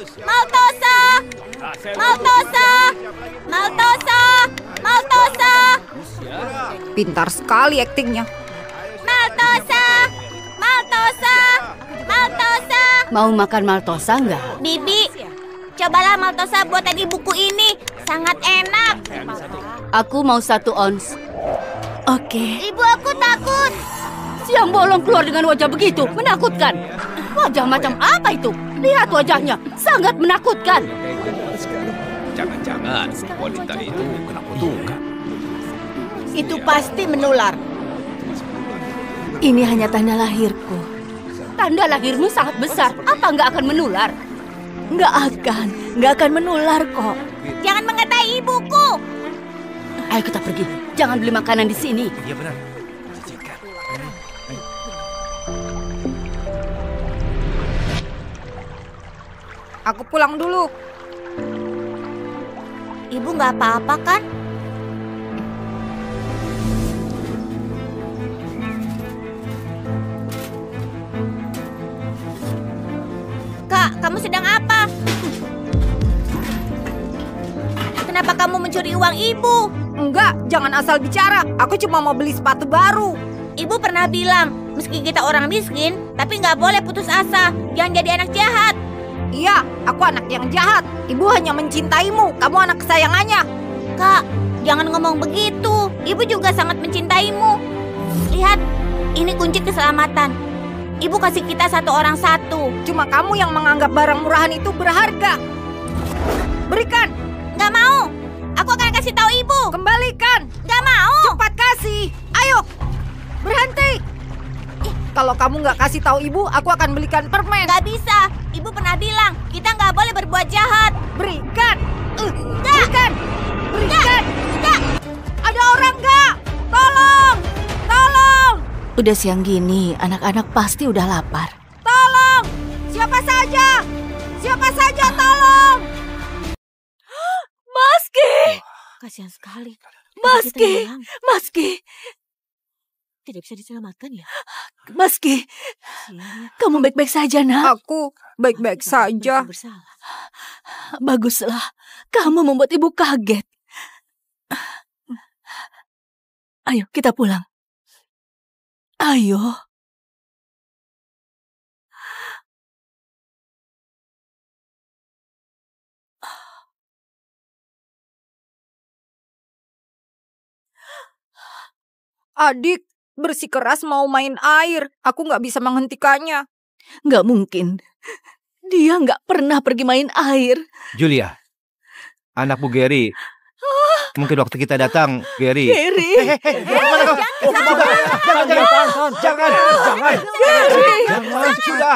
Maltosa! Maltosa! Maltosa! Maltosa! Pintar sekali aktingnya. Maltosa! Maltosa! Maltosa! Mau makan maltosa nggak? Bibi, cobalah maltosa buatan ibuku ini. Sangat enak. Aku mau 1 ons. Oke. Ibu, aku takut. Siang bolong keluar dengan wajah begitu, menakutkan. Wajah macam apa itu? Lihat wajahnya, sangat menakutkan. Jangan-jangan wanita itu kena kutukan. Itu pasti menular. Ini hanya tanda lahirku. Tanda lahirmu sangat besar. Apa nggak akan menular? Nggak akan menular kok. Jangan mengatai ibuku. Ayo kita pergi. Jangan beli makanan di sini. Iya benar. Aku pulang dulu. Ibu nggak apa-apa kan? Kak, kamu sedang apa? Kenapa kamu mencuri uang ibu? Enggak, jangan asal bicara. Aku cuma mau beli sepatu baru. Ibu pernah bilang, meski kita orang miskin, tapi nggak boleh putus asa. Jangan jadi anak jahat. Iya, aku anak yang jahat. Ibu hanya mencintaimu. Kamu anak kesayangannya. Kak, jangan ngomong begitu. Ibu juga sangat mencintaimu. Lihat, ini kunci keselamatan. Ibu kasih kita 1 orang 1. Cuma kamu yang menganggap barang murahan itu berharga. Berikan. Nggak mau. Aku akan kasih tahu ibu. Kembalikan. Nggak mau. Cepat kasih. Ayo. Berhenti. Kalau kamu nggak kasih tahu ibu, aku akan belikan permen. Nggak bisa. Ibu pernah bilang, kita nggak boleh berbuat jahat. Berikan. Nggak. Berikan. Berikan. Nggak. Ada orang nggak? Tolong. Tolong. Udah siang gini, anak-anak pasti udah lapar. Tolong. Siapa saja. Siapa saja tolong. Maski! Kasihan sekali. Maski! Maski! Tidak bisa diselamatkan ya? Maski! Kamu baik-baik saja, nak? Aku baik-baik saja. Bersalah. Baguslah. Kamu membuat ibu kaget. Ayo, kita pulang. Ayo. Adik, bersikeras mau main air. Aku nggak bisa menghentikannya. Nggak mungkin. Dia nggak pernah pergi main air. Julia, anak Bu Gary. Mungkin waktu kita datang, Gary. Gary. Jangan. Sudah.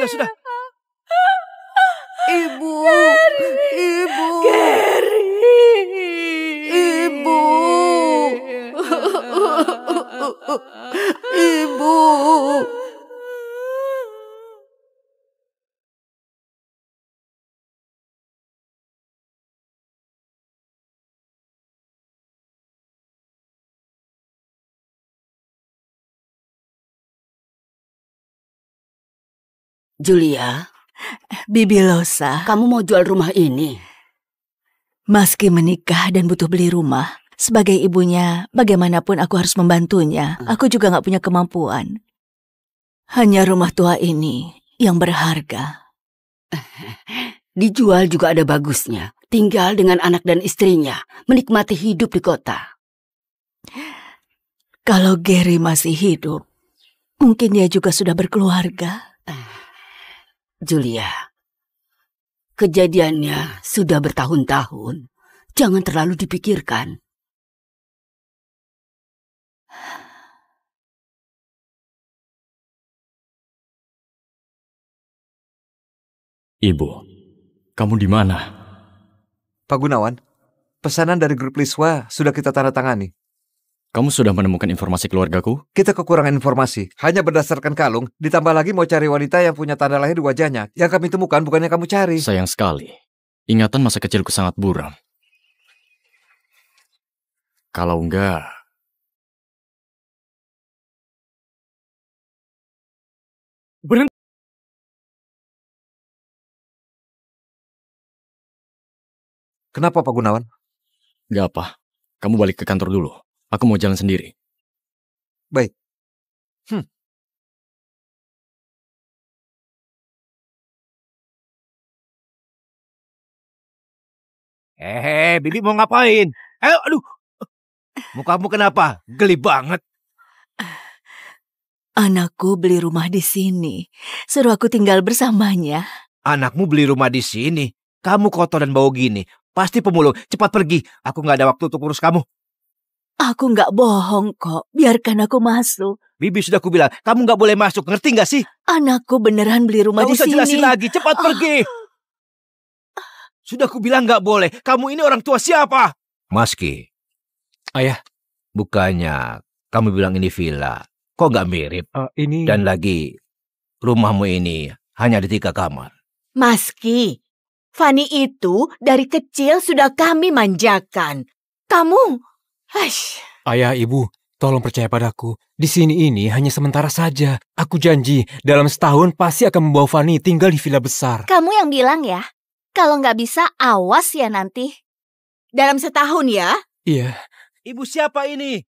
Sudah. Ibu. Gary. Ibu. Julia, Bibi Losa, kamu mau jual rumah ini? Meski menikah dan butuh beli rumah, sebagai ibunya, bagaimanapun aku harus membantunya. Aku juga nggak punya kemampuan. Hanya rumah tua ini yang berharga. Dijual juga ada bagusnya. Tinggal dengan anak dan istrinya, menikmati hidup di kota. Kalau Gary masih hidup, mungkin dia juga sudah berkeluarga. Julia, kejadiannya sudah bertahun-tahun. Jangan terlalu dipikirkan. Ibu, kamu di mana? Pak Gunawan, pesanan dari grup Liswa sudah kita tanda tangani. Kamu sudah menemukan informasi keluargaku? Kita kekurangan informasi, hanya berdasarkan kalung, ditambah lagi mau cari wanita yang punya tanda lahir di wajahnya. Yang kami temukan bukan yang kamu cari. Sayang sekali. Ingatan masa kecilku sangat buram. Kalau enggak... Berhenti! Kenapa Pak Gunawan? Gak apa. Kamu balik ke kantor dulu. Aku mau jalan sendiri. Baik. Bibi mau ngapain? Aduh. Mukamu kenapa? Geli banget. Anakku beli rumah di sini. Suruh aku tinggal bersamanya. Anakmu beli rumah di sini. Kamu kotor dan bau gini. Pasti pemulung. Cepat pergi. Aku nggak ada waktu untuk urus kamu. Aku nggak bohong kok. Biarkan aku masuk. Bibi sudah kubilang, kamu nggak boleh masuk. Ngerti nggak sih? Anakku beneran beli rumah Nggak di usah sini. jelasin lagi. Cepat pergi. Sudah kubilang nggak boleh. Kamu ini orang tua siapa? Maski. Ayah. Bukannya kamu bilang ini villa. Kok nggak mirip? Ini... Dan lagi, rumahmu ini hanya ada 3 kamar. Maski, Fani itu dari kecil sudah kami manjakan. Kamu... Ayah, Ibu, tolong percaya padaku. Di sini ini hanya sementara saja. Aku janji, dalam setahun pasti akan membawa Fani tinggal di villa besar. Kamu yang bilang ya. Kalau nggak bisa, awas ya nanti. Dalam setahun ya? Iya. Ibu siapa ini?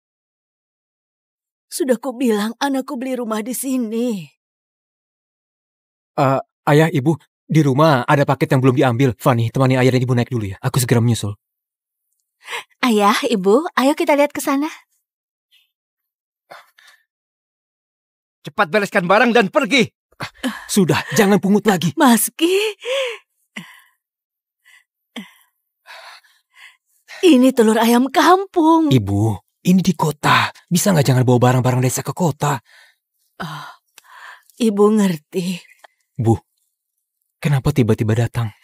Sudah ku bilang anakku beli rumah di sini. Ayah, Ibu, di rumah ada paket yang belum diambil. Fani, temani ayah dan Ibu naik dulu ya. Aku segera menyusul. Ayah, Ibu, ayo kita lihat ke sana. Cepat bereskan barang dan pergi. Sudah, jangan pungut lagi. Maski. Ini telur ayam kampung. Ibu, ini di kota. Bisa nggak jangan bawa barang-barang desa ke kota? Ibu ngerti. Bu, kenapa tiba-tiba datang?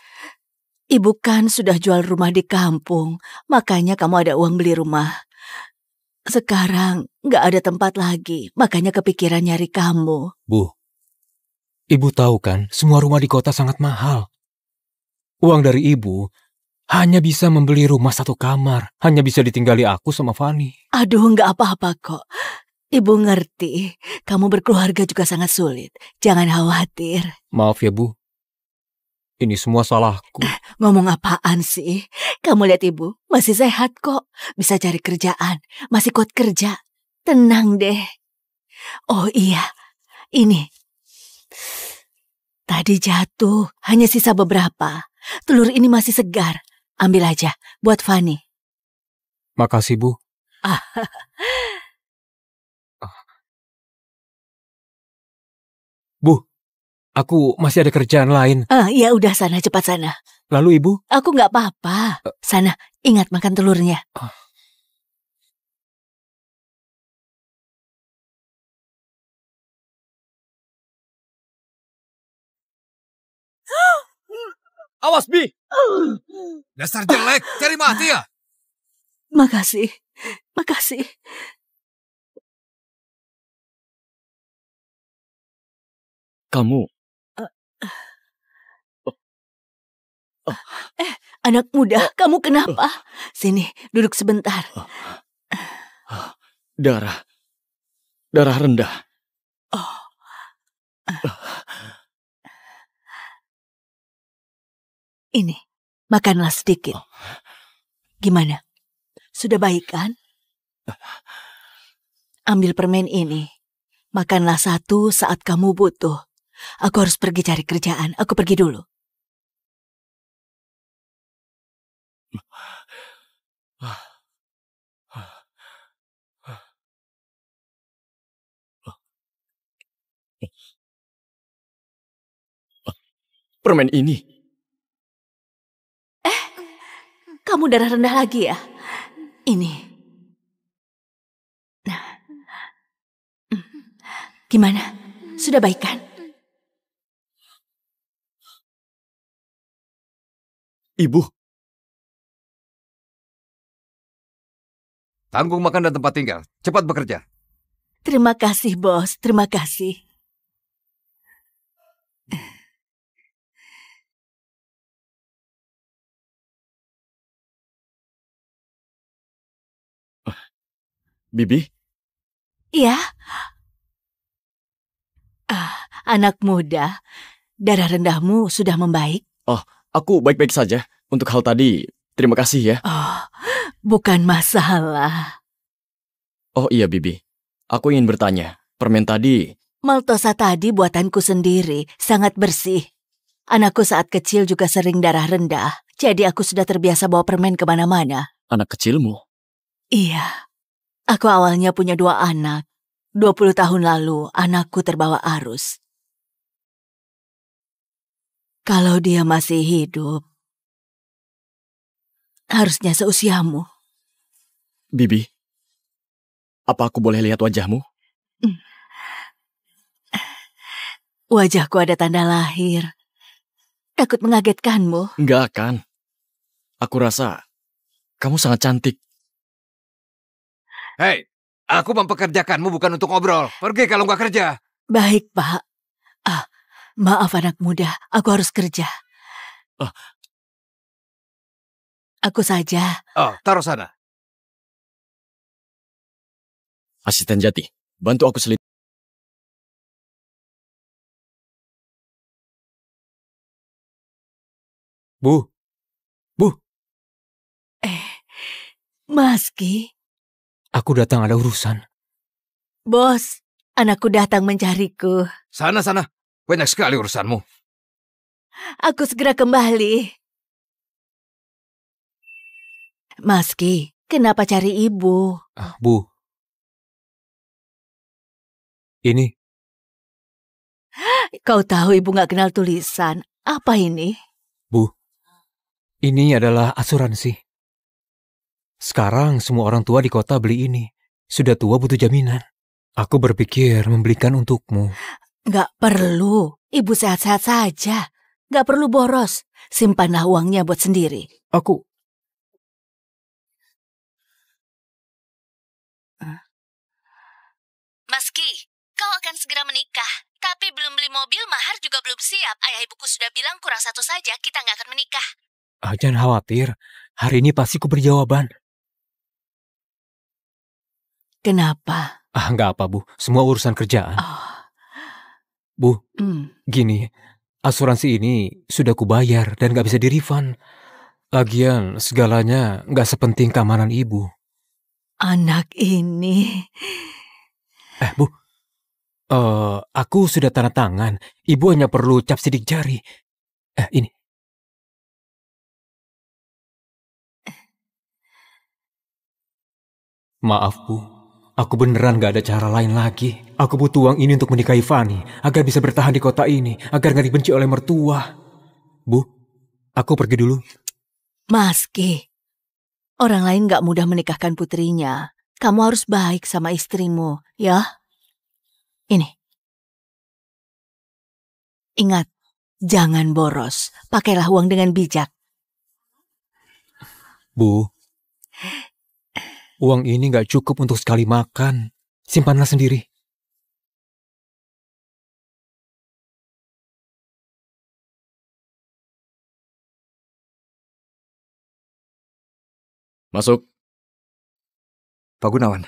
Ibu kan sudah jual rumah di kampung. Makanya kamu ada uang beli rumah. Sekarang nggak ada tempat lagi. Makanya kepikiran nyari kamu. Bu, Ibu tahu kan, semua rumah di kota sangat mahal. Uang dari Ibu hanya bisa membeli rumah 1 kamar. Hanya bisa ditinggali aku sama Fani. Aduh, nggak apa-apa kok. Ibu ngerti. Kamu berkeluarga juga sangat sulit. Jangan khawatir. Maaf ya, Bu. Ini semua salahku. Ngomong apaan sih? Kamu lihat ibu, masih sehat kok. Bisa cari kerjaan. Masih kuat kerja. Tenang deh. Oh iya, ini. Tadi jatuh, hanya sisa beberapa. Telur ini masih segar. Ambil aja, buat Fani. Makasih, Bu. Bu, aku masih ada kerjaan lain. Ya udah sana, cepat sana. Lalu Ibu? Aku nggak apa-apa. Sana, ingat makan telurnya. Awas, Bi! Dasar jelek, cari mati ya? Makasih, makasih. Kamu... Anak muda, kamu kenapa? Sini, duduk sebentar. Darah rendah. Ini, makanlah sedikit. Gimana? Sudah baik kan? Ambil permen ini. Makanlah 1 saat kamu butuh. Aku harus pergi cari kerjaan. Aku pergi dulu. Permen ini. Kamu darah rendah lagi ya? Ini. Nah. Gimana? Sudah baik kan? Ibu. Tanggung makan dan tempat tinggal. Cepat bekerja. Terima kasih, Bos. Terima kasih. Bibi? Iya. Anak muda, darah rendahmu sudah membaik. Aku baik-baik saja. Untuk hal tadi, Terima kasih ya. Oh, bukan masalah. Oh iya, Bibi. Aku ingin bertanya. Permen tadi, Maltosa tadi buatanku sendiri, sangat bersih. Anakku saat kecil juga sering darah rendah, jadi aku sudah terbiasa bawa permen kemana-mana. anak kecilmu. Iya, aku awalnya punya 2 anak. 20 tahun lalu, anakku terbawa arus. Kalau dia masih hidup, harusnya seusiamu. Bibi, apa aku boleh lihat wajahmu? Wajahku ada tanda lahir. Takut mengagetkanmu. Enggak akan. Aku rasa kamu sangat cantik. Hei, aku mempekerjakanmu bukan untuk ngobrol. Pergi kalau nggak kerja. Baik, Pak. Maaf anak muda, aku harus kerja. Aku saja. Oh, taruh sana. Asisten Jati, bantu aku selidiki. Bu, Maski, aku datang ada urusan. bos, anakku datang mencariku. Sana. Banyak sekali urusanmu. Aku segera kembali. Maski, kenapa cari ibu? Bu, ini Kau tahu ibu gak kenal tulisan. Apa ini? Bu, ini adalah asuransi. Sekarang semua orang tua di kota beli ini. Sudah tua butuh jaminan. Aku berpikir membelikan untukmu. Gak perlu. Ibu sehat-sehat saja. Gak perlu boros. Simpanlah uangnya buat sendiri. Aku... Maski, kau akan segera menikah. Tapi belum beli mobil, mahar juga belum siap. Ayah ibuku sudah bilang kurang 1 saja, kita gak akan menikah. Jangan khawatir. Hari ini pasti ku berjawaban. Kenapa? Nggak apa, Bu. Semua urusan kerjaan. Bu, gini. Asuransi ini sudah kubayar dan gak bisa di-refund. Lagian segalanya gak sepenting keamanan ibu. Anak ini... Bu. Aku sudah tanda tangan. Ibu hanya perlu cap sidik jari. Ini. Maaf, Bu. Aku beneran gak ada cara lain lagi. Aku butuh uang ini untuk menikahi Fanny, agar bisa bertahan di kota ini, agar gak dibenci oleh mertua. Bu, aku pergi dulu. Maski, orang lain gak mudah menikahkan putrinya. Kamu harus baik sama istrimu, ya? Ini. Ingat, jangan boros. Pakailah uang dengan bijak. Bu, uang ini gak cukup untuk sekali makan. Simpanlah sendiri. Masuk. Pak Gunawan,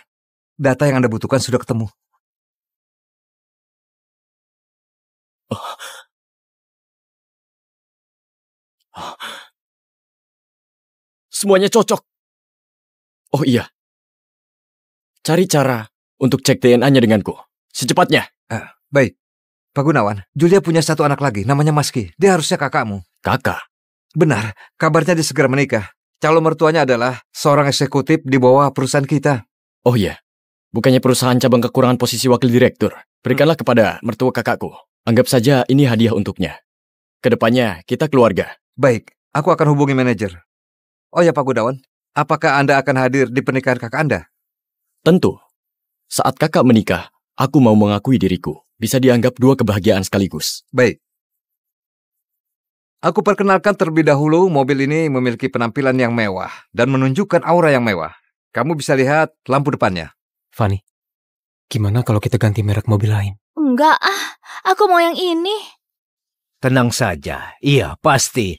data yang Anda butuhkan sudah ketemu. Semuanya cocok. Oh iya. Cari cara untuk cek DNA-nya denganku. Secepatnya. Baik. Pak Gunawan, Julia punya 1 anak lagi, namanya Maski. Dia harusnya kakakmu. Kakak. Benar, kabarnya dia segera menikah. Calon mertuanya adalah seorang eksekutif di bawah perusahaan kita. Oh iya. Bukannya perusahaan cabang kekurangan posisi wakil direktur. Berikanlah kepada mertua kakakku. Anggap saja ini hadiah untuknya. Kedepannya kita keluarga. Baik, aku akan hubungi manajer. Oh ya Pak Gunawan, apakah Anda akan hadir di pernikahan kakak Anda? Tentu. Saat kakak menikah, aku mau mengakui diriku. Bisa dianggap 2 kebahagiaan sekaligus. Baik. Aku perkenalkan terlebih dahulu, mobil ini memiliki penampilan yang mewah dan menunjukkan aura yang mewah. Kamu bisa lihat lampu depannya. Fanny, gimana kalau kita ganti merek mobil lain? Enggak aku mau yang ini. Tenang saja. Iya, pasti.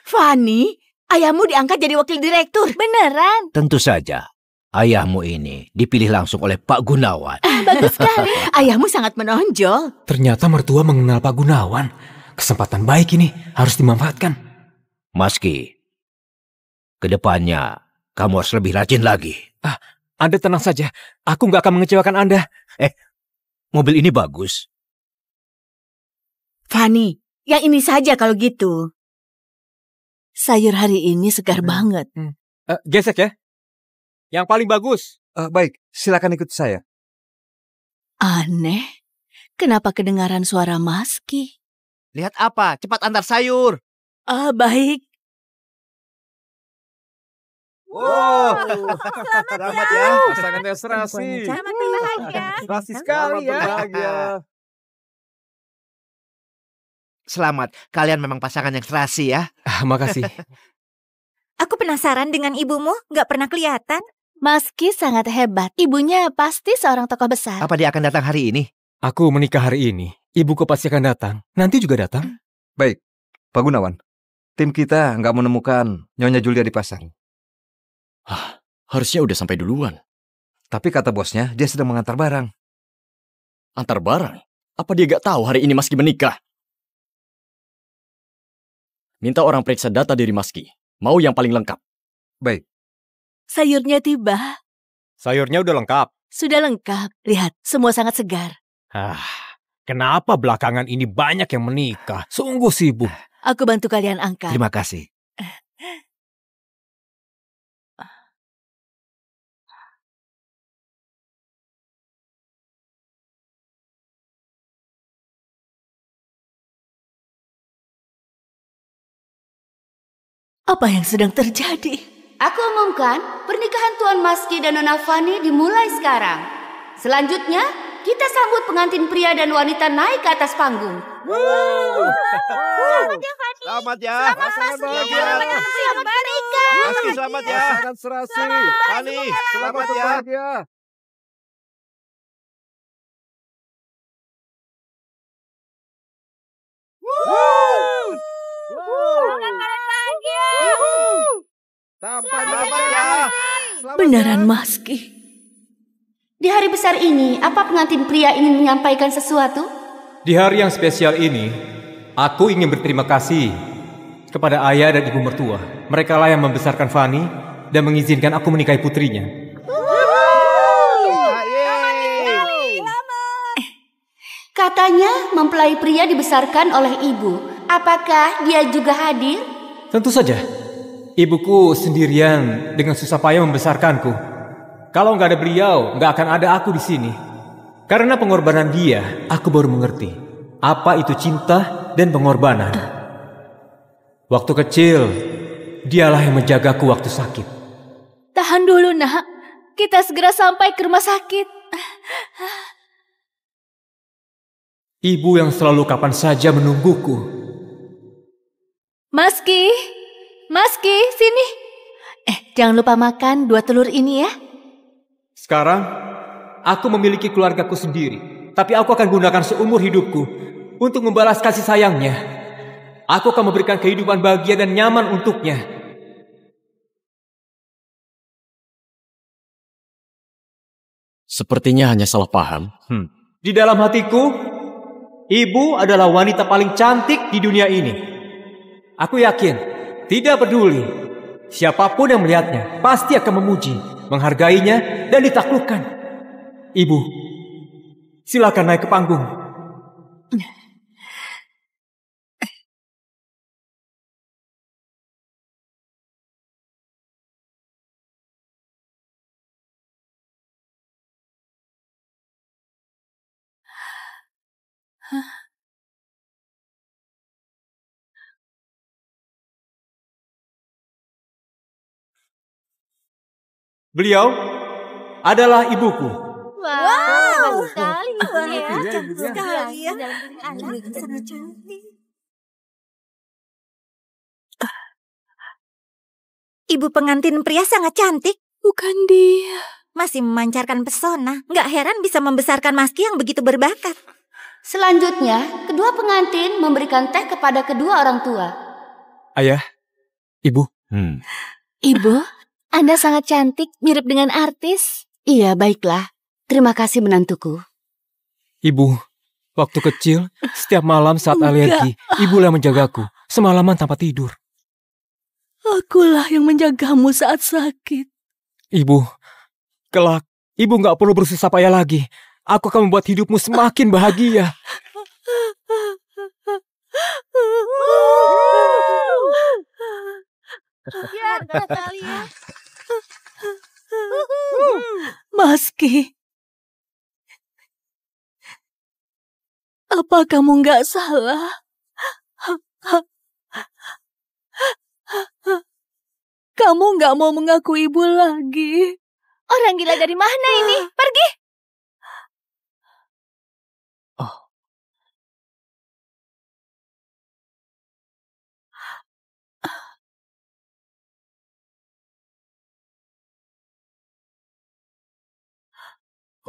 Fanny, ayahmu diangkat jadi wakil direktur. Beneran? Tentu saja. Ayahmu ini dipilih langsung oleh Pak Gunawan. Bagus sekali. Ayahmu sangat menonjol. Ternyata mertua mengenal Pak Gunawan. Kesempatan baik ini harus dimanfaatkan. Maski, kedepannya kamu harus lebih rajin lagi. Anda tenang saja. Aku nggak akan mengecewakan Anda. Mobil ini bagus. Fanny, yang ini saja kalau gitu. Sayur hari ini segar banget. Gesek ya. Yang paling bagus. Baik, silakan ikut saya. Aneh. Kenapa kedengaran suara Maski? Lihat apa? Cepat antar sayur. Baik. Wow, Selamat ya. Pasangannya serasi. Selamat berbahagia. Serasi sekali ya. Selamat, kalian memang pasangan yang serasi ya. Makasih. Aku penasaran dengan ibumu, nggak pernah kelihatan. Maski sangat hebat. Ibunya pasti seorang tokoh besar. Apa dia akan datang hari ini? Aku menikah hari ini. Ibuku pasti akan datang. Nanti juga datang. Baik, Pak Gunawan. Tim kita nggak menemukan Nyonya Julia di pasar. Harusnya udah sampai duluan. Tapi kata bosnya, dia sedang mengantar barang. Antar barang? Apa dia gak tahu hari ini Maski menikah? Minta orang periksa data diri Maski. Mau yang paling lengkap. Baik. Sayurnya tiba. Sayurnya udah lengkap. Sudah lengkap. Lihat, semua sangat segar. Kenapa belakangan ini banyak yang menikah? Sungguh sibuk. Aku bantu kalian angkat. Terima kasih. Apa yang sedang terjadi? Aku umumkan, pernikahan Tuan Maski dan Nona Fanny dimulai sekarang. Selanjutnya, kita sambut pengantin pria dan wanita naik ke atas panggung. Selamat ya, Fanny. Selamat ya. Selamat menikah. Maski selamat ya. Pasangan serasi. Fanny, selamat ya. Selamat ya. Beneran Maski. Di hari besar ini, apa pengantin pria ingin menyampaikan sesuatu? Di hari yang spesial ini, aku ingin berterima kasih kepada ayah dan ibu mertua. Mereka lah yang membesarkan Fanny dan mengizinkan aku menikahi putrinya. Katanya mempelai pria dibesarkan oleh ibu. Apakah dia juga hadir? Tentu saja. Ibuku sendirian dengan susah payah membesarkanku. Kalau nggak ada beliau, nggak akan ada aku di sini. Karena pengorbanan dia, aku baru mengerti apa itu cinta dan pengorbanan. Waktu kecil, dialah yang menjagaku waktu sakit. Tahan dulu, Nak. Kita segera sampai ke rumah sakit. Ibu yang selalu kapan saja menungguku. Maski, Maski, sini. Jangan lupa makan 2 telur ini ya. Sekarang, aku memiliki keluargaku sendiri. Tapi aku akan gunakan seumur hidupku untuk membalas kasih sayangnya. Aku akan memberikan kehidupan bahagia dan nyaman untuknya. Sepertinya hanya salah paham. Di dalam hatiku, ibu adalah wanita paling cantik di dunia ini. Aku yakin, tidak peduli, siapapun yang melihatnya pasti akan memuji, menghargainya, dan ditaklukkan. Ibu, silakan naik ke panggung. Beliau adalah ibuku. Wow, sekali ya. Cantik sekali ya. Sangat cantik. Ibu pengantin pria sangat cantik. Bukan dia. Masih memancarkan pesona. Nggak heran bisa membesarkan Maski yang begitu berbakat. Selanjutnya, kedua pengantin memberikan teh kepada kedua orang tua. Ayah, ibu. Ibu, Anda sangat cantik, mirip dengan artis. Iya, baiklah. Terima kasih menantuku. Ibu, waktu kecil, setiap malam saat alergi, ibu yang menjagaku. Semalaman tanpa tidur. Akulah yang menjagamu saat sakit. Ibu, kelak ibu nggak perlu bersusah payah lagi. Aku akan membuat hidupmu semakin bahagia. Maski, apa kamu nggak salah? Kamu nggak mau mengaku ibu lagi. Orang gila dari mana ini? Pergi!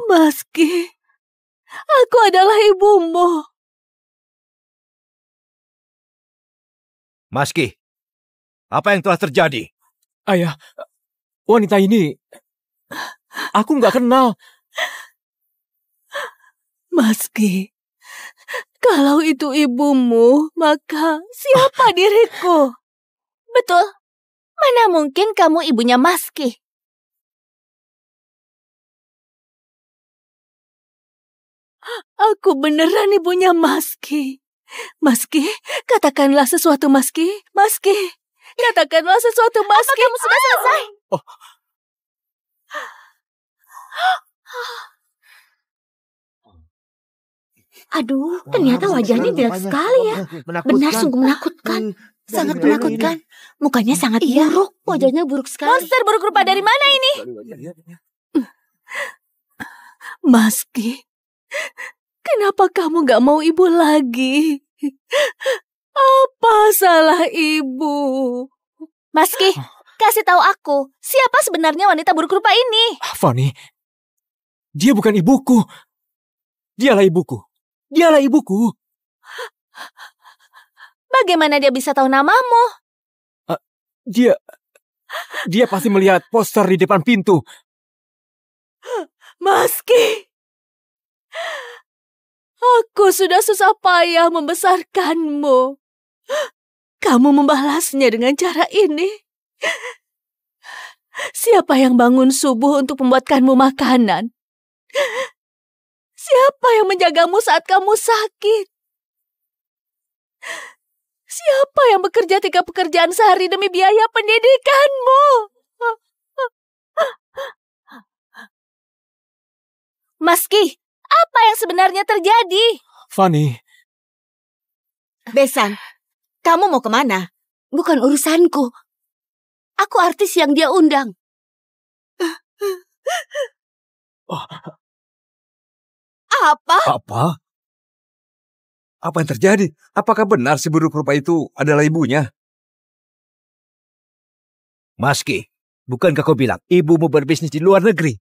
Maski, aku adalah ibumu. Maski, apa yang telah terjadi? Ayah, wanita ini aku nggak kenal. Maski, kalau itu ibumu, maka siapa diriku? Betul. Mana mungkin kamu ibunya Maski? Aku beneran ibunya Maski. Maski, katakanlah sesuatu, Maski. Maski, katakanlah sesuatu, Maski. Kamu sudah selesai? Aduh, ternyata wajahnya jelek sekali ya. Benar, sungguh menakutkan. Sangat menakutkan. Mukanya sangat buruk. Wajahnya buruk sekali. Monster buruk rupa dari mana ini? Maski, kenapa kamu gak mau ibu lagi? Apa salah ibu? Maski, kasih tahu aku, siapa sebenarnya wanita buruk rupa ini? Fanny, dia bukan ibuku. Dialah ibuku. Dialah ibuku. Bagaimana dia bisa tahu namamu? Dia pasti melihat poster di depan pintu. Maski, aku sudah susah payah membesarkanmu. Kamu membalasnya dengan cara ini. Siapa yang bangun subuh untuk membuatkanmu makanan? Siapa yang menjagamu saat kamu sakit? Siapa yang bekerja 3 pekerjaan sehari demi biaya pendidikanmu? Maski, apa yang sebenarnya terjadi? Fanny. Besan, kamu mau kemana? Bukan urusanku. Aku artis yang dia undang. Apa? Apa yang terjadi? Apakah benar si buruk rupa itu adalah ibunya? Maski, bukankah kau bilang ibumu berbisnis di luar negeri?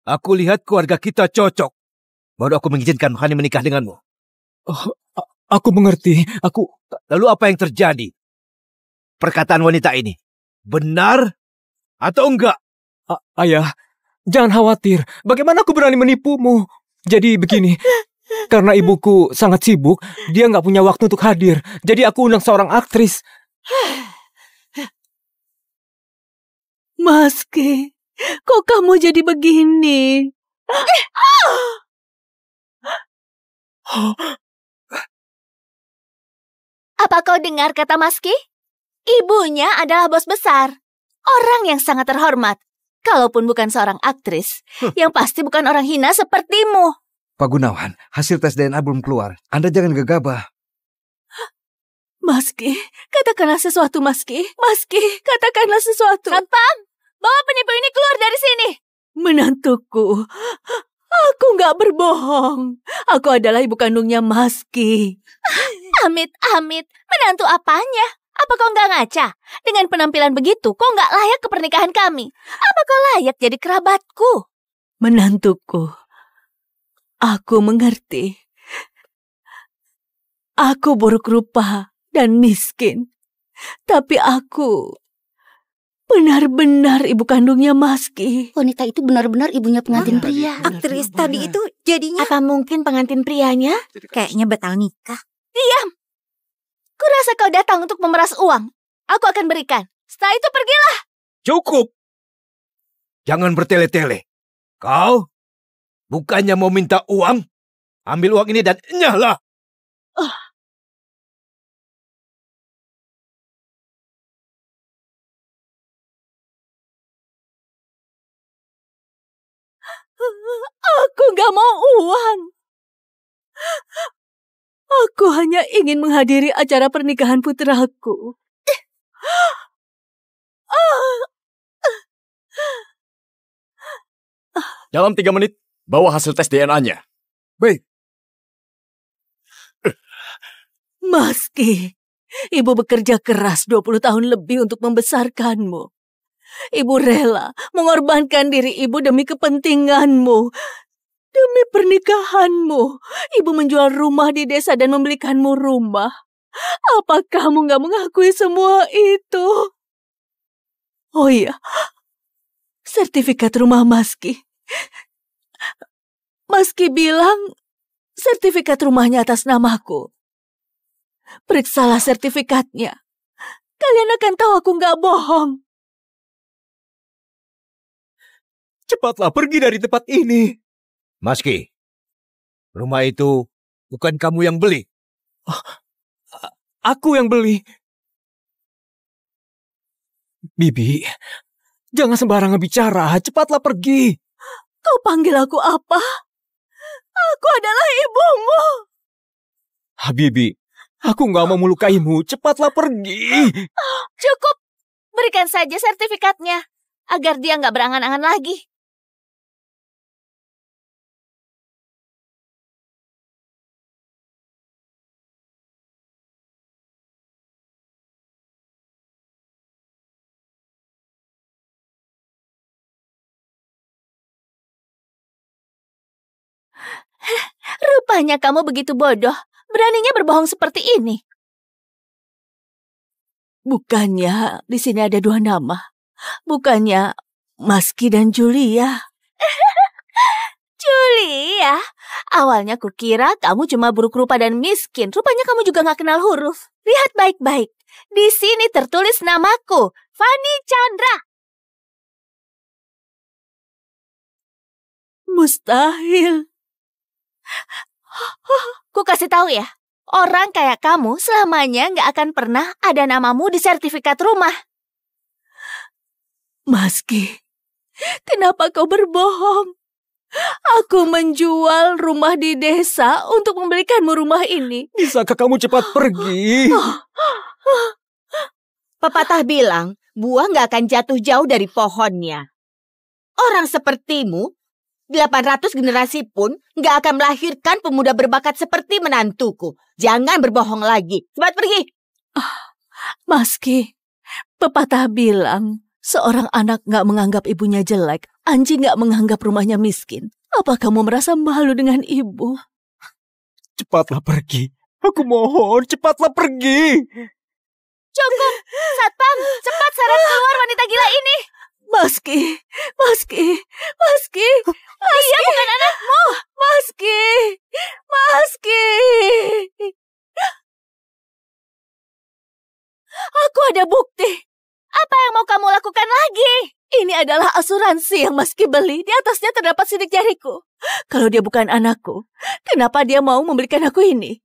Aku lihat keluarga kita cocok. Baru aku mengizinkan Hani menikah denganmu. Aku mengerti. Lalu apa yang terjadi? Perkataan wanita ini benar atau enggak? Ayah, jangan khawatir. Bagaimana aku berani menipumu? Jadi begini, karena ibuku sangat sibuk, dia nggak punya waktu untuk hadir. Jadi aku undang seorang aktris. Maski, kok kamu jadi begini? Apa kau dengar kata Maski? Ibunya adalah bos besar. Orang yang sangat terhormat. Kalaupun bukan seorang aktris, yang pasti bukan orang hina sepertimu. Pak Gunawan, hasil tes DNA belum keluar. Anda jangan gegabah. Maski, katakanlah sesuatu, Maski. Maski, katakanlah sesuatu. Sampam, bawa penipu ini keluar dari sini. Menantuku, aku nggak berbohong. Aku adalah ibu kandungnya Maski. Amit-amit, menantu apanya? Apa kau nggak ngaca? Dengan penampilan begitu, kau nggak layak ke pernikahan kami. Apa kau layak jadi kerabatku? Menantuku, aku mengerti. Aku buruk rupa dan miskin. Tapi aku benar-benar ibu kandungnya Maski. Wanita itu benar-benar ibunya pengantin pria. Aktris tadi itu jadinya... Apa mungkin pengantin prianya? Kayaknya batal nikah. Diam! Kurasa kau datang untuk memeras uang. Aku akan berikan. Setelah itu pergilah. Cukup. Jangan bertele-tele. Kau bukannya mau minta uang? Ambil uang ini dan enyahlah. Aku gak mau uang. Aku hanya ingin menghadiri acara pernikahan putraku. Dalam 3 menit, bawa hasil tes DNA-nya. Baik. Maski, ibu bekerja keras 20 tahun lebih untuk membesarkanmu. Ibu rela mengorbankan diri ibu demi kepentinganmu. Demi pernikahanmu, ibu menjual rumah di desa dan membelikanmu rumah. Apa kamu gak mengakui semua itu? Oh iya, sertifikat rumah Maski. Maski bilang sertifikat rumahnya atas namaku. Periksalah sertifikatnya. Kalian akan tahu aku gak bohong. Cepatlah pergi dari tempat ini. Maski, rumah itu bukan kamu yang beli. Aku yang beli. Bibi, jangan sembarangan bicara. Cepatlah pergi. Kau panggil aku apa? Aku adalah ibumu. Bibi, aku gak mau melukaimu. Cepatlah pergi. Cukup. Berikan saja sertifikatnya. Agar dia nggak berangan-angan lagi. Rupanya kamu begitu bodoh. Beraninya berbohong seperti ini. Bukannya di sini ada 2 nama. Bukannya Maski dan Julia. Julia? Awalnya kukira kamu cuma buruk rupa dan miskin. Rupanya kamu juga nggak kenal huruf. Lihat baik-baik. Di sini tertulis namaku, Fanny Chandra. Mustahil. Ku kasih tahu ya, orang kayak kamu selamanya nggak akan pernah ada namamu di sertifikat rumah. Maski, kenapa kau berbohong? Aku menjual rumah di desa untuk membelikanmu rumah ini. Bisakah kamu cepat pergi? Pepatah bilang, buah nggak akan jatuh jauh dari pohonnya. Orang sepertimu, 800 generasi pun nggak akan melahirkan pemuda berbakat seperti menantuku. Jangan berbohong lagi. Cepat pergi. Maski, pepatah bilang, seorang anak nggak menganggap ibunya jelek, anjing nggak menganggap rumahnya miskin. Apa kamu merasa malu dengan ibu? Cepatlah pergi. Aku mohon, cepatlah pergi. Cukup, Satpam, cepat seret keluar wanita gila ini. Maski, Maski, Maski, Dia bukan anakmu. Maski, Maski. Aku ada bukti. Apa yang mau kamu lakukan lagi? Ini adalah asuransi yang Maski beli. Di atasnya terdapat sidik jariku. Kalau dia bukan anakku, kenapa dia mau membelikan aku ini?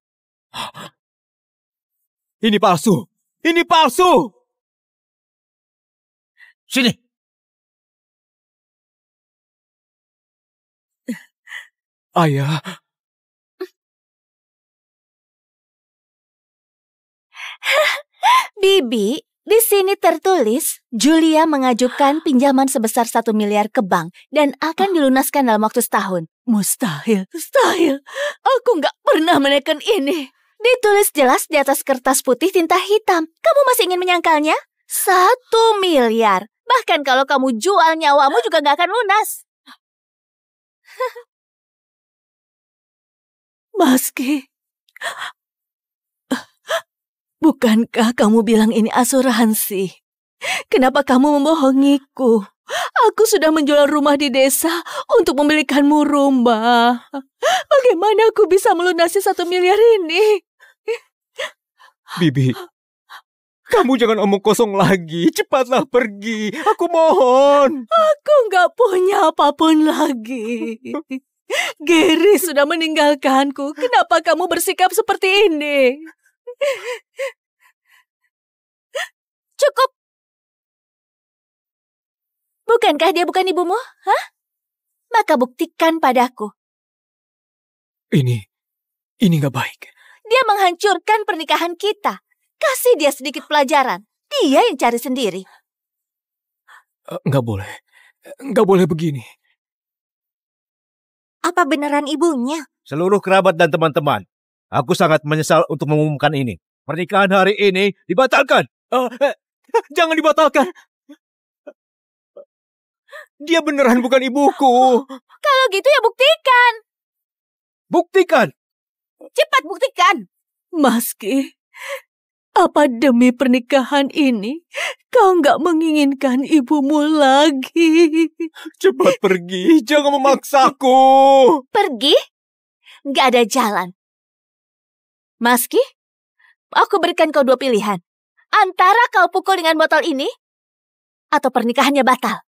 Ini palsu. Ini palsu. Sini. Ayah. Bibi, di sini tertulis Julia mengajukan pinjaman sebesar 1 miliar ke bank dan akan dilunaskan dalam waktu setahun. Mustahil, mustahil. Aku nggak pernah menekan ini. Ditulis jelas di atas kertas putih tinta hitam. Kamu masih ingin menyangkalnya? 1 miliar. Bahkan kalau kamu jual nyawamu juga nggak akan lunas. Maski, bukankah kamu bilang ini asuransi? Kenapa kamu membohongiku? Aku sudah menjual rumah di desa untuk membelikanmu rumah. Bagaimana aku bisa melunasi 1 miliar ini? Bibi, Kamu jangan omong kosong lagi. Cepatlah pergi. Aku mohon. Aku nggak punya apapun lagi. Gary sudah meninggalkanku. Kenapa kamu bersikap seperti ini? Cukup. Bukankah dia bukan ibumu? Hah? Maka buktikan padaku. Ini nggak baik. Dia menghancurkan pernikahan kita. Kasih dia sedikit pelajaran. Dia yang cari sendiri. Nggak boleh. Nggak boleh begini. Apa beneran ibunya? Seluruh kerabat dan teman-teman, aku sangat menyesal untuk mengumumkan ini. Pernikahan hari ini dibatalkan. Jangan dibatalkan. Dia beneran bukan ibuku. Kalau gitu ya buktikan. Buktikan. Cepat buktikan. Maski, apa demi pernikahan ini kau nggak menginginkan ibumu lagi? Cepat pergi, jangan memaksaku. Pergi? Nggak ada jalan. Maski, aku berikan kau 2 pilihan. Antara kau pukul dengan botol ini, atau pernikahannya batal.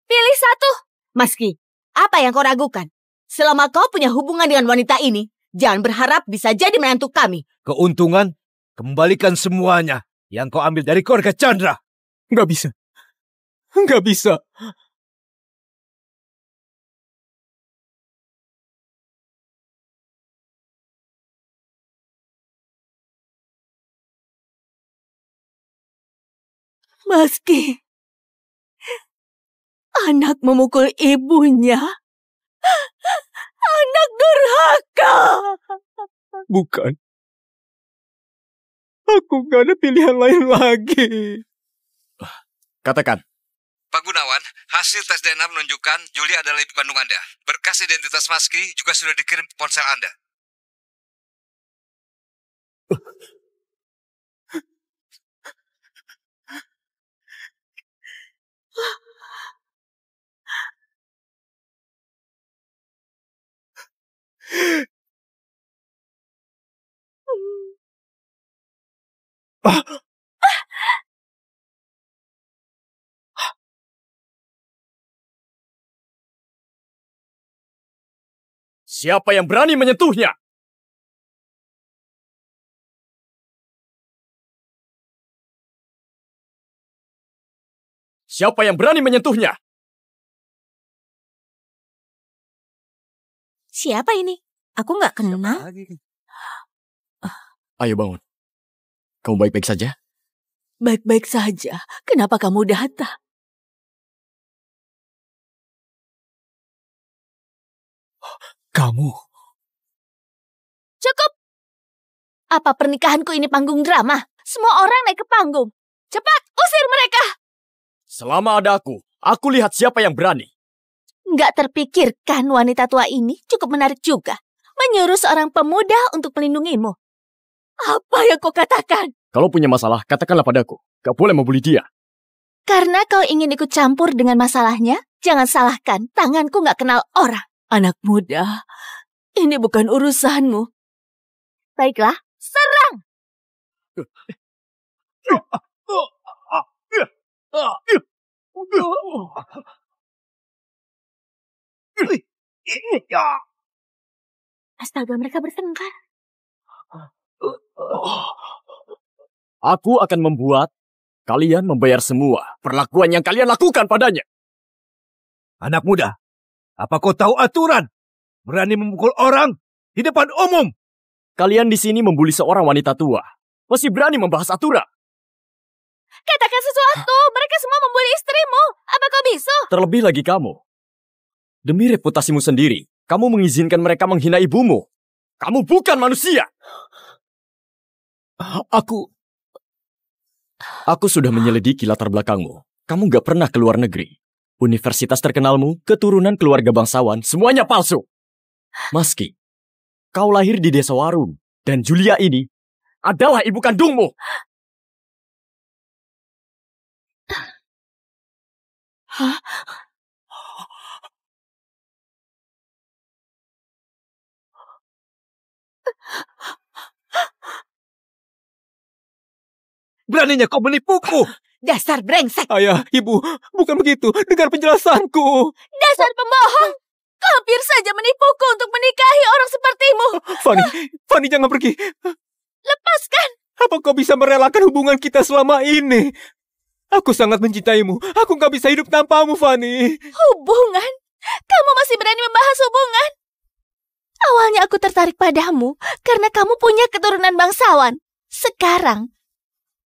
Pilih satu. Maski, apa yang kau ragukan? Selama kau punya hubungan dengan wanita ini, jangan berharap bisa jadi menantu kami. Keuntungan, kembalikan semuanya yang kau ambil dari keluarga Chandra. Nggak bisa. Nggak bisa. Maski, anak memukul ibunya. Anak durhaka. Bukan. Aku nggak ada pilihan lain lagi. Katakan. Pak Gunawan, hasil tes DNA menunjukkan Julia adalah ibu kandung Anda. Berkas identitas Maski juga sudah dikirim ke ponsel Anda. Siapa yang berani menyentuhnya? Siapa yang berani menyentuhnya? Siapa ini? Aku nggak kenal. Ayo bangun. Kamu baik-baik saja? Baik-baik saja. Kenapa kamu datang? Kamu. Cukup. Apa pernikahanku ini panggung drama? Semua orang naik ke panggung. Cepat, usir mereka. Selama ada aku lihat siapa yang berani. Nggak terpikirkan wanita tua ini cukup menarik juga. Menyuruh seorang pemuda untuk melindungimu. Apa yang kau katakan? Kalau punya masalah, katakanlah padaku. Gak boleh membuli dia. Karena kau ingin ikut campur dengan masalahnya, jangan salahkan tanganku nggak kenal orang. Anak muda, ini bukan urusanmu. Baiklah, serang! Astaga, mereka bertengkar. Aku akan membuat kalian membayar semua perlakuan yang kalian lakukan padanya. Anak muda, apa kau tahu aturan? Berani memukul orang di depan umum. Kalian di sini membuli seorang wanita tua. Masih berani membahas aturan. Katakan sesuatu, mereka semua membuli istrimu. Apa kau bisa? Terlebih lagi kamu. Demi reputasimu sendiri, kamu mengizinkan mereka menghina ibumu. Kamu bukan manusia. Aku sudah menyelidiki latar belakangmu. Kamu gak pernah ke luar negeri. Universitas terkenalmu, keturunan keluarga bangsawan, semuanya palsu. Maski, kau lahir di desa Warung. Dan Julia ini adalah ibu kandungmu. Hah? Beraninya kau menipuku. Dasar brengsek. Ayah, ibu, bukan begitu. Dengar penjelasanku. Dasar pembohong. Kau hampir saja menipuku untuk menikahi orang sepertimu. Fanny jangan pergi. Lepaskan. Apa kau bisa merelakan hubungan kita selama ini? Aku sangat mencintaimu. Aku gak bisa hidup tanpamu, Fanny. Hubungan? Kamu masih berani membahas hubungan? Awalnya aku tertarik padamu karena kamu punya keturunan bangsawan. Sekarang,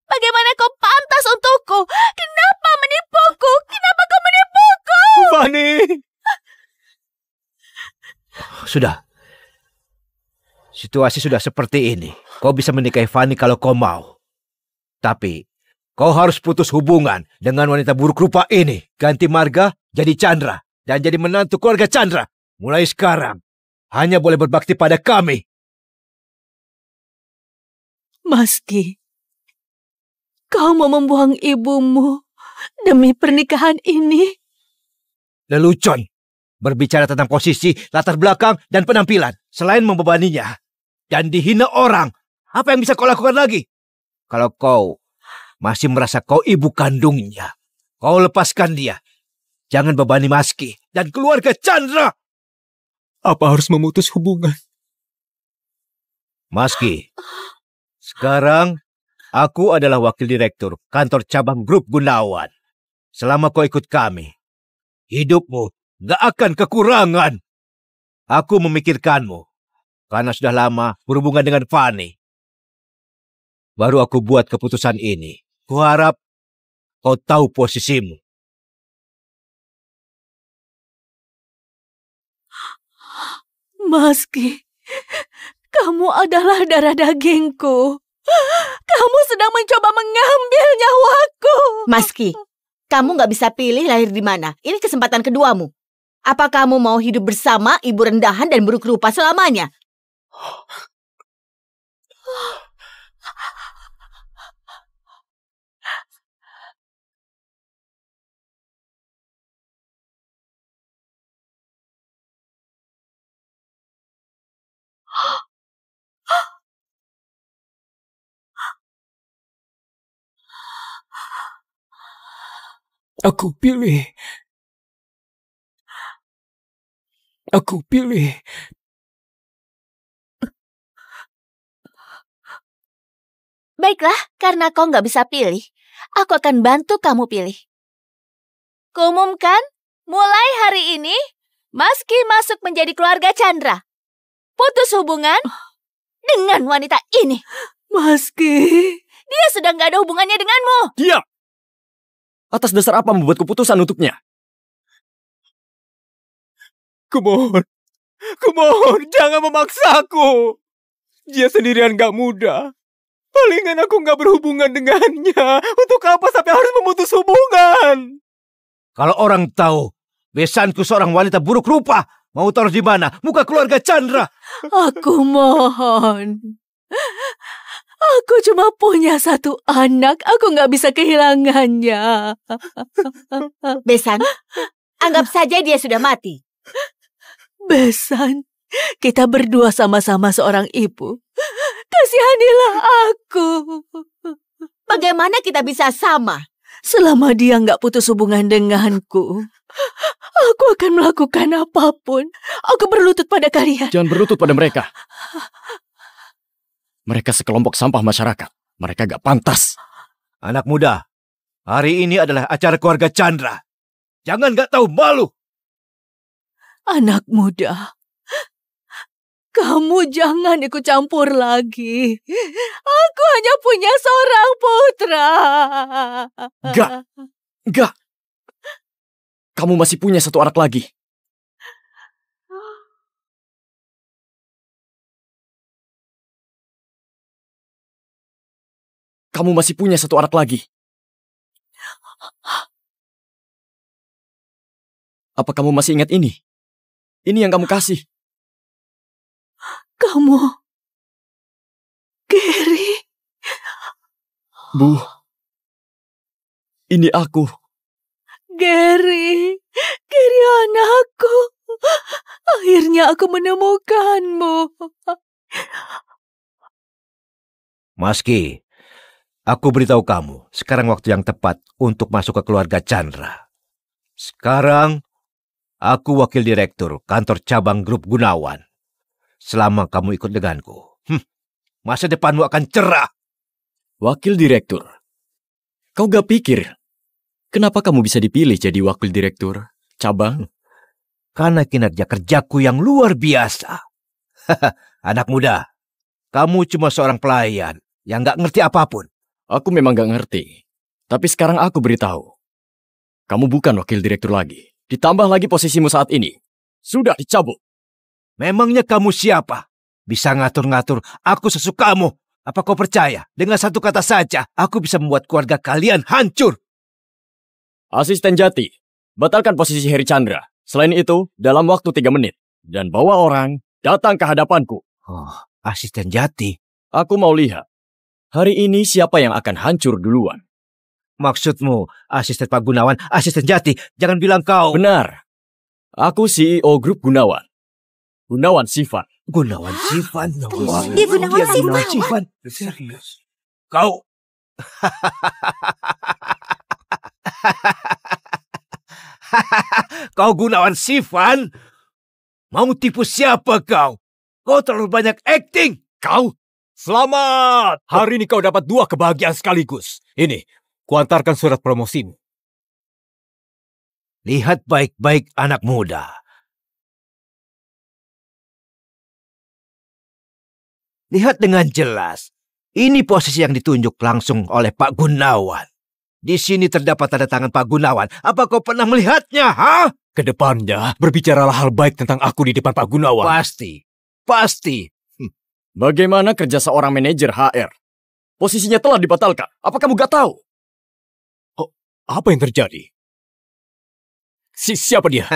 bagaimana kau pantas untukku? Kenapa menipuku? Kenapa kau menipuku? Fanny! Sudah. Situasi sudah seperti ini. Kau bisa menikahi Fanny kalau kau mau. Tapi, kau harus putus hubungan dengan wanita buruk rupa ini. Ganti marga jadi Chandra. Dan jadi menantu keluarga Chandra. Mulai sekarang, hanya boleh berbakti pada kami. Maski, kau mau membuang ibumu demi pernikahan ini? Lelucon. Berbicara tentang posisi, latar belakang, dan penampilan. Selain membebaninya. Dan dihina orang. Apa yang bisa kau lakukan lagi? Kalau kau masih merasa kau ibu kandungnya, kau lepaskan dia. Jangan bebani Maski dan keluarga Chandra. Apa harus memutus hubungan? Maski, sekarang aku adalah wakil direktur kantor cabang grup Gunawan. Selama kau ikut kami, hidupmu gak akan kekurangan. Aku memikirkanmu karena sudah lama berhubungan dengan Fanny. Baru aku buat keputusan ini. Kuharap kau tahu posisimu. Maski, kamu adalah darah dagingku. Kamu sedang mencoba mengambil nyawaku. Maski, kamu gak bisa pilih lahir di mana. Ini kesempatan keduamu. Apa kamu mau hidup bersama ibu rendahan dan buruk rupa selamanya? Aku pilih. Baiklah, karena kau nggak bisa pilih, aku akan bantu kamu pilih. Kuumumkan, mulai hari ini, Maski masuk menjadi keluarga Chandra. Putus hubungan dengan wanita ini. Maski, dia sudah nggak ada hubungannya denganmu. Diam! Atas dasar apa membuat keputusan untuknya? Kumohon, jangan memaksaku. Dia sendirian gak mudah. Palingan aku gak berhubungan dengannya. Untuk apa sampai harus memutus hubungan? Kalau orang tahu, besanku seorang wanita buruk rupa, mau taruh di mana? Muka keluarga Chandra. Aku mohon. Aku cuma punya satu anak. Aku gak bisa kehilangannya. Besan, anggap saja dia sudah mati. Besan, kita berdua sama-sama seorang ibu. Kasihanilah aku. Bagaimana kita bisa sama? Selama dia gak putus hubungan denganku, aku akan melakukan apapun. Aku berlutut pada kalian. Jangan berlutut pada mereka. Mereka sekelompok sampah masyarakat. Mereka gak pantas. Anak muda, hari ini adalah acara keluarga Chandra. Jangan gak tahu malu. Anak muda, kamu jangan ikut campur lagi. Aku hanya punya seorang putra. Gak. Kamu masih punya satu anak lagi. Kamu masih punya satu anak lagi. Apa kamu masih ingat ini? Ini yang kamu kasih. Kamu, Gary. Bu, ini aku. Gary anakku. Akhirnya aku menemukanmu. Maski, Aku beritahu kamu, sekarang waktu yang tepat untuk masuk ke keluarga Chandra. Sekarang, aku wakil direktur kantor cabang grup Gunawan. Selama kamu ikut denganku, masa depanmu akan cerah. Wakil direktur? Kau gak pikir, kenapa kamu bisa dipilih jadi wakil direktur cabang? Karena kinerja kerjaku yang luar biasa. Anak muda, kamu cuma seorang pelayan yang gak ngerti apapun. Aku memang gak ngerti. Tapi sekarang aku beritahu. Kamu bukan wakil direktur lagi. Ditambah lagi posisimu saat ini. Sudah dicabut. Memangnya kamu siapa? Bisa ngatur-ngatur aku sesukamu. Apa kau percaya? Dengan satu kata saja, aku bisa membuat keluarga kalian hancur. Asisten Jati, batalkan posisi Heri Chandra. Selain itu, dalam waktu 3 menit. Dan bawa orang datang ke hadapanku. Oh, asisten Jati. Aku mau lihat. Hari ini siapa yang akan hancur duluan? Maksudmu, asisten Pak Gunawan, asisten Jati. Jangan bilang kau... Benar. Aku CEO grup Gunawan. Gunawan Sifan. Gunawan Sifan? Dia Gunawan Sifan. Serius? Kau... Kau Gunawan Sifan? Mau tipu siapa kau? Kau terlalu banyak acting. Kau? Selamat! Hari ini kau dapat 2 kebahagiaan sekaligus. Ini, kuantarkan surat promosimu. Lihat baik-baik anak muda. Lihat dengan jelas. Ini posisi yang ditunjuk langsung oleh Pak Gunawan. Di sini terdapat tanda tangan Pak Gunawan. Apa kau pernah melihatnya, ha? Kedepannya, berbicaralah hal baik tentang aku di depan Pak Gunawan. Pasti. Bagaimana kerja seorang manajer HR? Posisinya telah dibatalkan. Apa kamu gak tahu? Oh, apa yang terjadi? Siapa dia?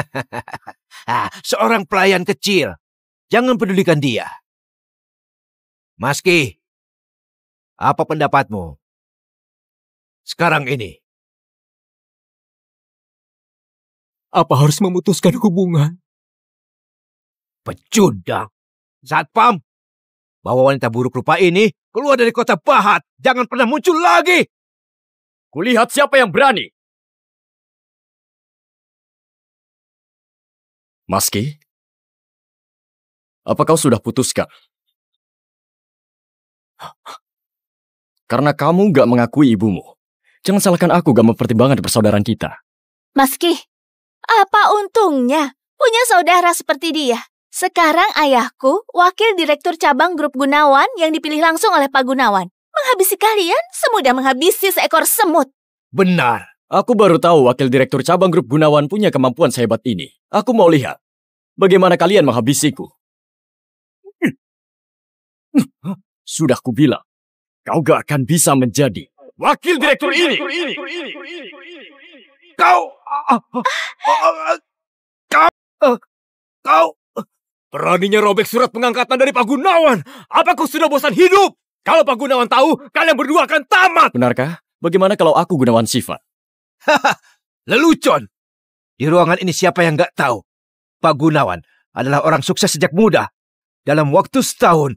Seorang pelayan kecil. Jangan pedulikan dia. Maski, apa pendapatmu? Sekarang ini. Apa harus memutuskan hubungan? Pecundang. Satpam, bawa wanita buruk rupa ini keluar dari kota Bahat. Jangan pernah muncul lagi. Kulihat siapa yang berani. Maski, apa kau sudah putuskan? Karena kamu gak mengakui ibumu. Jangan salahkan aku gak mempertimbangkan persaudaraan kita. Maski, apa untungnya punya saudara seperti dia? Sekarang ayahku, wakil direktur cabang grup Gunawan yang dipilih langsung oleh Pak Gunawan. Menghabisi kalian semudah menghabisi seekor semut. Benar. Aku baru tahu wakil direktur cabang grup Gunawan punya kemampuan sehebat ini. Aku mau lihat bagaimana kalian menghabisiku. Sudah kubilang, kau gak akan bisa menjadi wakil direktur ini. Kau beraninya robek surat pengangkatan dari Pak Gunawan. Apa kau sudah bosan hidup? Kalau Pak Gunawan tahu, kalian berdua akan tamat. Benarkah? Bagaimana kalau aku Gunawan Sifan? Lelucon. Di ruangan ini siapa yang gak tahu? Pak Gunawan adalah orang sukses sejak muda. Dalam waktu setahun,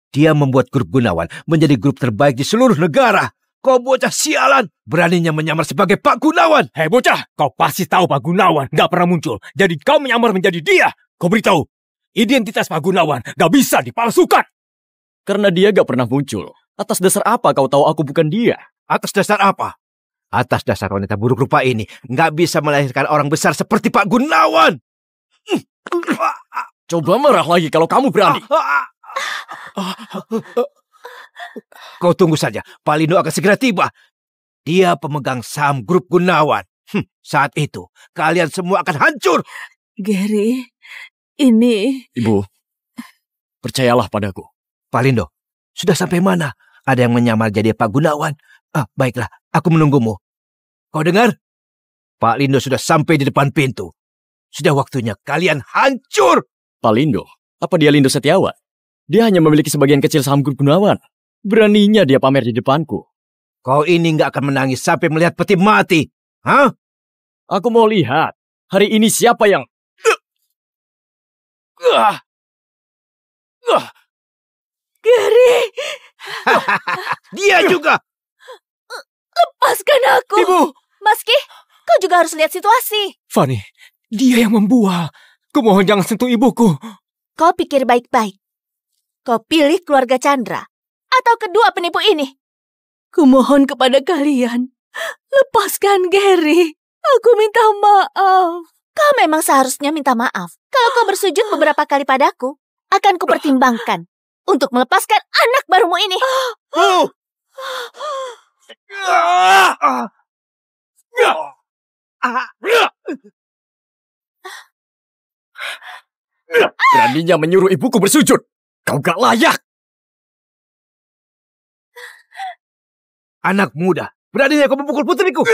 dia membuat grup Gunawan menjadi grup terbaik di seluruh negara. Kau bocah sialan, beraninya menyamar sebagai Pak Gunawan. Hei bocah, kau pasti tahu Pak Gunawan gak pernah muncul. Jadi kau menyamar menjadi dia. Kau beritahu, identitas Pak Gunawan gak bisa dipalsukan. Karena dia gak pernah muncul. Atas dasar apa kau tahu aku bukan dia? Atas dasar apa? Atas dasar wanita buruk rupa ini gak bisa melahirkan orang besar seperti Pak Gunawan. Coba marah lagi kalau kamu berani. Kau tunggu saja, Pak Lindo akan segera tiba. Dia pemegang saham grup Gunawan. Saat itu, kalian semua akan hancur. Gary, ini... Ibu, percayalah padaku. Pak Lindo, sudah sampai mana? Ada yang menyamar jadi Pak Gunawan. Baiklah, aku menunggumu. Kau dengar? Pak Lindo sudah sampai di depan pintu. Sudah waktunya kalian hancur. Pak Lindo? Apa dia Lindo Setiawan? Dia hanya memiliki sebagian kecil saham grup Gunawan. Beraninya dia pamer di depanku. Kau ini nggak akan menangis sampai melihat peti mati. Hah? Aku mau lihat. Hari ini siapa yang... Gary! Dia juga! Lepaskan aku. Ibu! Maski, kau juga harus lihat situasi. Fanny, dia yang membual. Kumohon jangan sentuh ibuku. Kau pikir baik-baik. Kau pilih keluarga Chandra atau kedua penipu ini? Kumohon kepada kalian, lepaskan Gary. Aku minta maaf. Kau memang seharusnya minta maaf. Kalau kau bersujud beberapa kali padaku, akan kupertimbangkan untuk melepaskan anak barumu ini. Beraninya menyuruh ibuku bersujud. Kau gak layak. Anak muda, beraninya kau memukul putriku.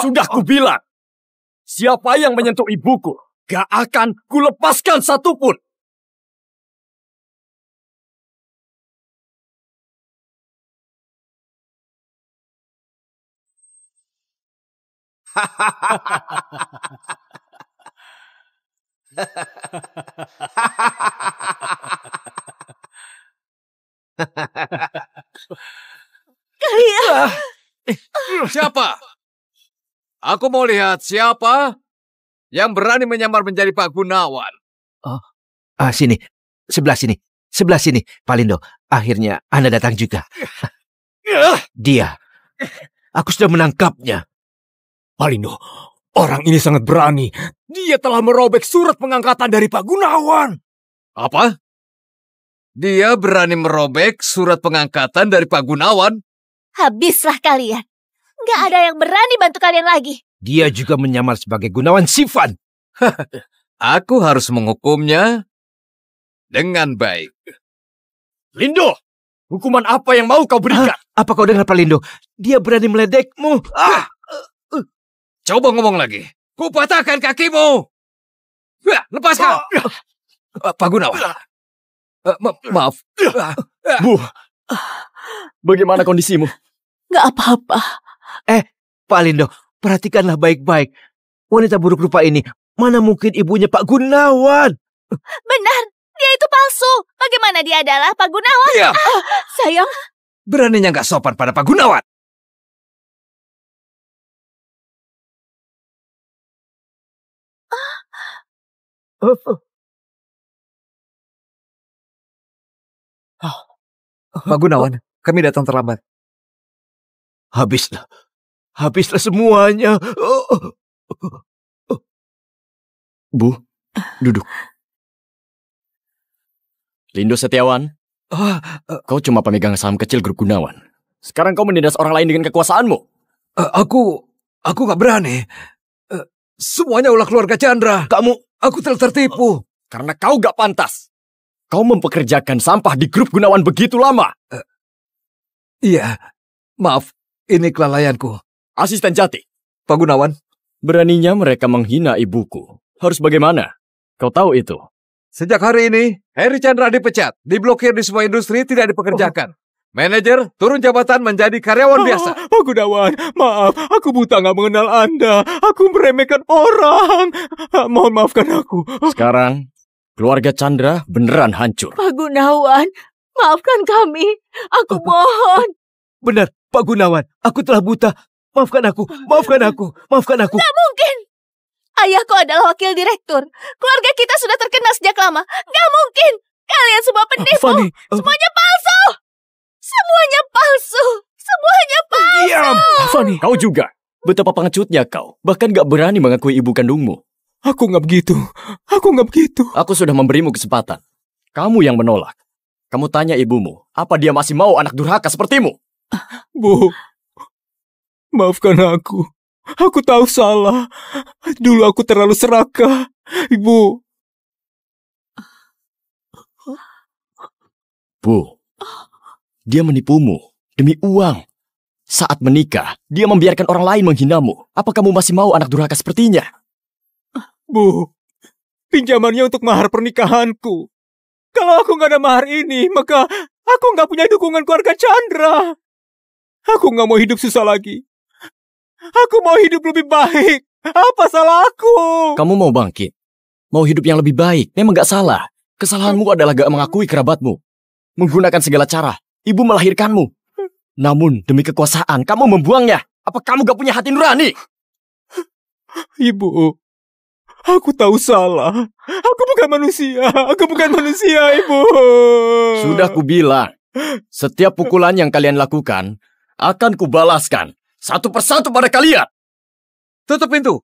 Sudah kubilang, siapa yang menyentuh ibuku, gak akan kulepaskan satupun. Kalian. Siapa? Aku mau lihat siapa yang berani menyamar menjadi Pak Gunawan. Sini, sebelah sini, Palindo. Akhirnya Anda datang juga. Dia, aku sudah menangkapnya. Palindo, orang ini sangat berani. Dia telah merobek surat pengangkatan dari Pak Gunawan. Apa? Dia berani merobek surat pengangkatan dari Pak Gunawan? Habislah kalian. Nggak ada yang berani bantu kalian lagi. Dia juga menyamar sebagai Gunawan Sivan. Aku harus menghukumnya dengan baik. Lindo, hukuman apa yang mau kau berikan? Apa kau dengar, Palindo? Dia berani meledekmu. Coba ngomong lagi. Kupatahkan kakimu. Lepaskan. Pak Gunawan. Maaf. Bu, bagaimana kondisimu? Nggak apa-apa. Palindo, perhatikanlah baik-baik. Wanita buruk rupa ini, mana mungkin ibunya Pak Gunawan? Benar, dia itu palsu. Bagaimana dia adalah Pak Gunawan? Diam. Sayang. Beraninya nggak sopan pada Pak Gunawan. Pak Gunawan, kami datang terlambat. Habislah semuanya. Bu, duduk. Lindo Setiawan, kau cuma pemegang saham kecil grup Gunawan. Sekarang kau menindas orang lain dengan kekuasaanmu. Aku gak berani. Semuanya ulah keluarga Chandra. Aku telah tertipu. Karena kau gak pantas. Kau mempekerjakan sampah di grup Gunawan begitu lama. Iya, maaf, ini kelalaianku. Asisten Jati. Pak Gunawan. Beraninya mereka menghina ibuku. Harus bagaimana? Kau tahu itu. Sejak hari ini, Heri Chandra dipecat. Diblokir di semua industri, tidak dipekerjakan. Manajer turun jabatan menjadi karyawan biasa. Pak Gunawan, maaf, aku buta gak mengenal Anda. Aku meremehkan orang. Mohon maafkan aku. Sekarang, keluarga Chandra beneran hancur. Pak Gunawan, maafkan kami. Aku mohon. Benar, Pak Gunawan. Aku telah buta. Maafkan aku. Nggak mungkin. Ayahku adalah wakil direktur. Keluarga kita sudah terkenal sejak lama. Nggak mungkin. Kalian semua penipu. Fanny, Semuanya palsu. Semuanya palsu. diam. Fanny, Kau juga. Betapa pengecutnya kau. Bahkan gak berani mengakui ibu kandungmu. aku gak begitu. Aku sudah memberimu kesempatan. Kamu yang menolak. Kamu tanya ibumu, apa dia masih mau anak durhaka sepertimu? Bu, maafkan aku. Aku tahu salah. Dulu aku terlalu serakah. Ibu. Bu, dia menipumu demi uang. Saat menikah, dia membiarkan orang lain menghinamu. Apa kamu masih mau anak durhaka sepertinya? Bu, pinjamannya untuk mahar pernikahanku. Kalau aku gak ada mahar ini, maka aku gak punya dukungan keluarga Chandra. Aku gak mau hidup susah lagi. Aku mau hidup lebih baik. Apa salah aku? Kamu mau bangkit? Mau hidup yang lebih baik? Memang gak salah. Kesalahanmu adalah gak mengakui kerabatmu. Menggunakan segala cara, ibu melahirkanmu. Namun demi kekuasaan kamu membuangnya. Apa kamu gak punya hati nurani? Ibu, aku tahu salah. Aku bukan manusia. Ibu. Sudah kubilang, setiap pukulan yang kalian lakukan akan kubalaskan satu persatu pada kalian. Tutup pintu.